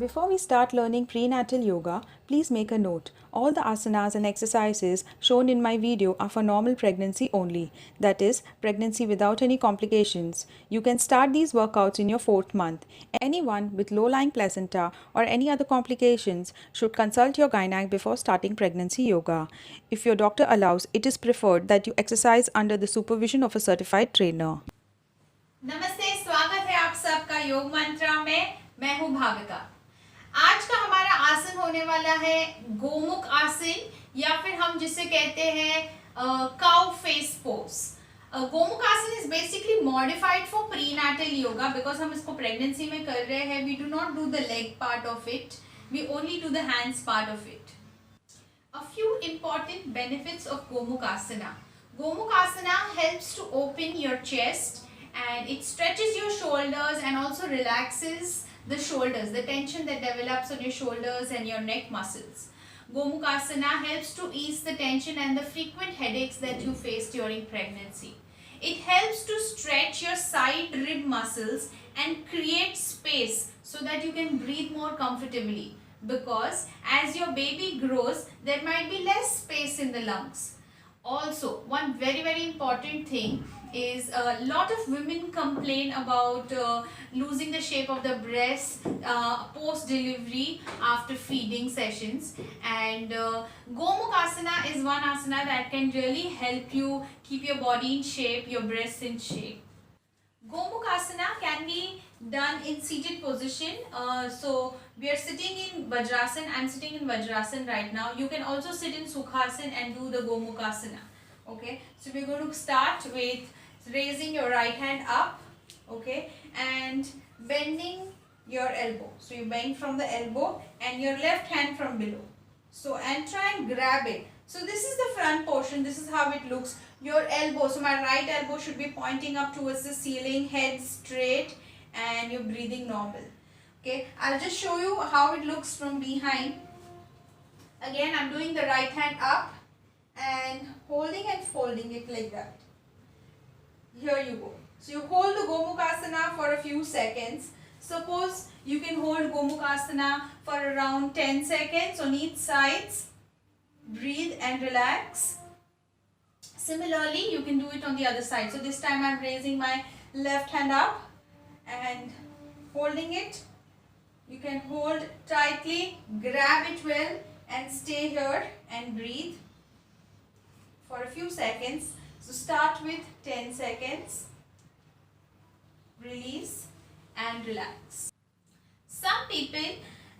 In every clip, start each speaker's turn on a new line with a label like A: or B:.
A: Before we start learning prenatal yoga, please make a note. All the asanas and exercises shown in my video are for normal pregnancy only, that is, pregnancy without any complications. You can start these workouts in your 4th month. Anyone with low-lying placenta or any other complications should consult your gynec before starting pregnancy yoga. If your doctor allows, it is preferred that you exercise under the supervision of a certified trainer.
B: नमस्ते, स्वागत है आप सबका योग मंत्रा में। मैं हूं भाविका। आज का हमारा आसन होने वाला है गोमुख आसन, या फिर हम जिसे कहते हैं cow face pose. Gomukh asana is basically modified for prenatal yoga because हम इसको प्रेगनेंसी में कर रहे हैं। We do not do the leg part of it, we only do the hands part of it. A few important benefits of Gomukhasana. Gomukhasana helps to open your chest and it stretches your shoulders and also relaxes the shoulders, the tension that develops on your shoulders and your neck muscles. Gomukhasana helps to ease the tension and the frequent headaches that you face during pregnancy. It helps to stretch your side rib muscles and create space so that you can breathe more comfortably. Because as your baby grows, there might be less space in the lungs. Also, one very important thing is a lot of women complain about losing the shape of the breast post delivery after feeding sessions, and Gomukhasana is one asana that can really help you keep your body in shape, your breasts in shape. Gomukhasana can be done in seated position. So we are sitting in Vajrasan. I am sitting in Vajrasan right now. You can also sit in Sukhasan and do the Gomukhasana. Okay. So we are going to start with raising your right hand up. Okay. And bending your elbow. So you bend from the elbow and your left hand from below. So and try and grab it. So this is the front portion. This is how it looks. Your elbow, so my right elbow should be pointing up towards the ceiling, head straight, and you're breathing normal. Okay, I'll just show you how it looks from behind. Again, I'm doing the right hand up and holding and folding it like that. Here you go. So you hold the Gomukhasana for a few seconds. Suppose you can hold Gomukhasana for around 10 seconds on each sides. Breathe and relax. Similarly, you can do it on the other side. So this time I'm raising my left hand up and holding it. You can hold tightly, grab it well and stay here and breathe for a few seconds. So start with 10 seconds. Release and relax. Some people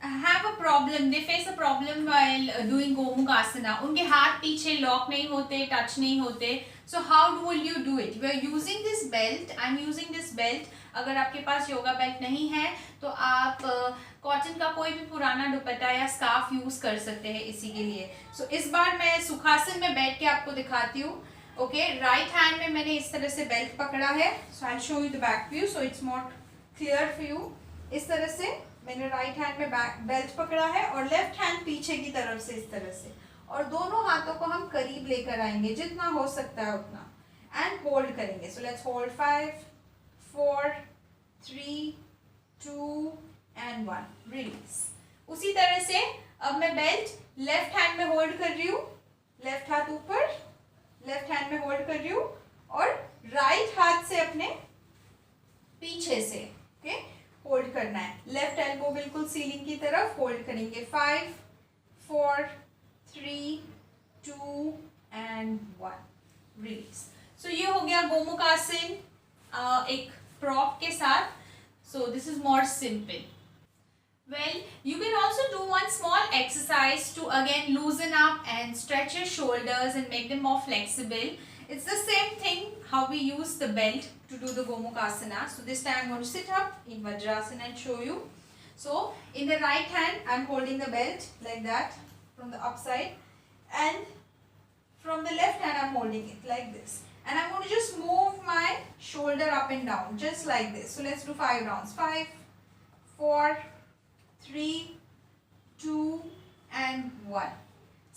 B: have a problem, they face a problem while doing Gomukhasana. उनके हाथ पीछे lock नहीं होते, touch नहीं होते. So how will you do it? We are using this belt. I am using this belt. अगर आपके पास yoga belt नहीं है तो आप कॉटन का कोई भी पुराना दुपट्टा या स्कार्फ यूज कर सकते हैं इसी के लिए. So इस बार मैं सुखासन में बैठ के आपको दिखाती हूँ. ओके, राइट हैंड में मैंने इस तरह से बेल्ट पकड़ा है. So I'll show you the back view so it's more clear for you. इस तरह से मैंने राइट हैंड में बेल्ट पकड़ा है और लेफ्ट हैंड पीछे की तरफ से इस तरह से, और दोनों हाथों को हम करीब लेकर आएंगे जितना हो सकता है उतना, एंड होल्ड करेंगे. So let's hold 5 4 3 2 and 1. Release. उसी तरह से अब मैं बेल्ट लेफ्ट हैंड में होल्ड कर रही हूँ, लेफ्ट हाथ ऊपर, लेफ्ट हैंड में होल्ड कर रही हूँ और राइट हाथ से अपने पीछे से ओके होल्ड करना है. लेफ्ट एल्बो बिल्कुल सीलिंग की तरफ होल्ड करेंगे. 5 4 3 2 एंड 1. रिलीज. सो ये हो गया गोमुखासन एक प्रॉप के साथ. So this is more simple. Well, you can also do one small exercise to again loosen up and stretch your shoulders and make them more flexible. It's the same thing how we use the belt to do the Gomukhasana. So this time I'm going to sit up in Vajrasana and show you. So in the right hand I'm holding the belt like that from the upside, and from the left hand I'm holding it like this. And I'm going to just move my shoulder up and down just like this. So let's do 5 rounds. 5 4 3 2 and 1.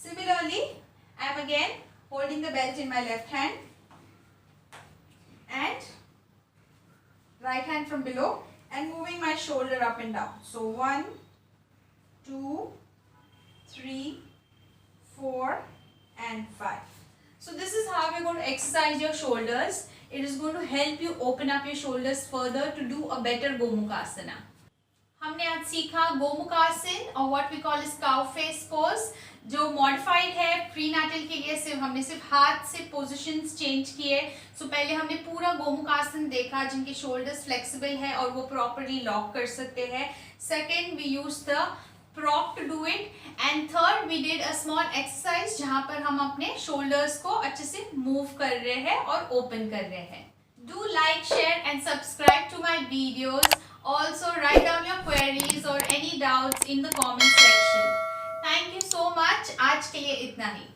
B: Similarly, I am again holding the belt in my left hand and right hand from below and moving my shoulder up and down. So 1 2, 3, 4 and 5. So this is how we're going to exercise your shoulders. It is going to help you open up your shoulders further to do a better Gomukhasana. हमने आज सीखा गोमुखासन और what we call is cow face pose, जो modified है prenatal के लिए। सिर्फ हाथ से पोजीशंस चेंज किए। सो पहले हमने पूरा गोमुखासन देखा जिनके शोल्डर्स फ्लेक्सिबल है और वो प्रॉपरली लॉक कर सकते हैं। Second, we use the prop to do it, and third we did a small exercise जहाँ पर हम अपने shoulders को अच्छे से move कर रहे हैं और open कर रहे हैं। Do like, share and subscribe to my videos. Also write down your queries or any doubts in the comment section. Thank you so much. आज के लिए इतना ही।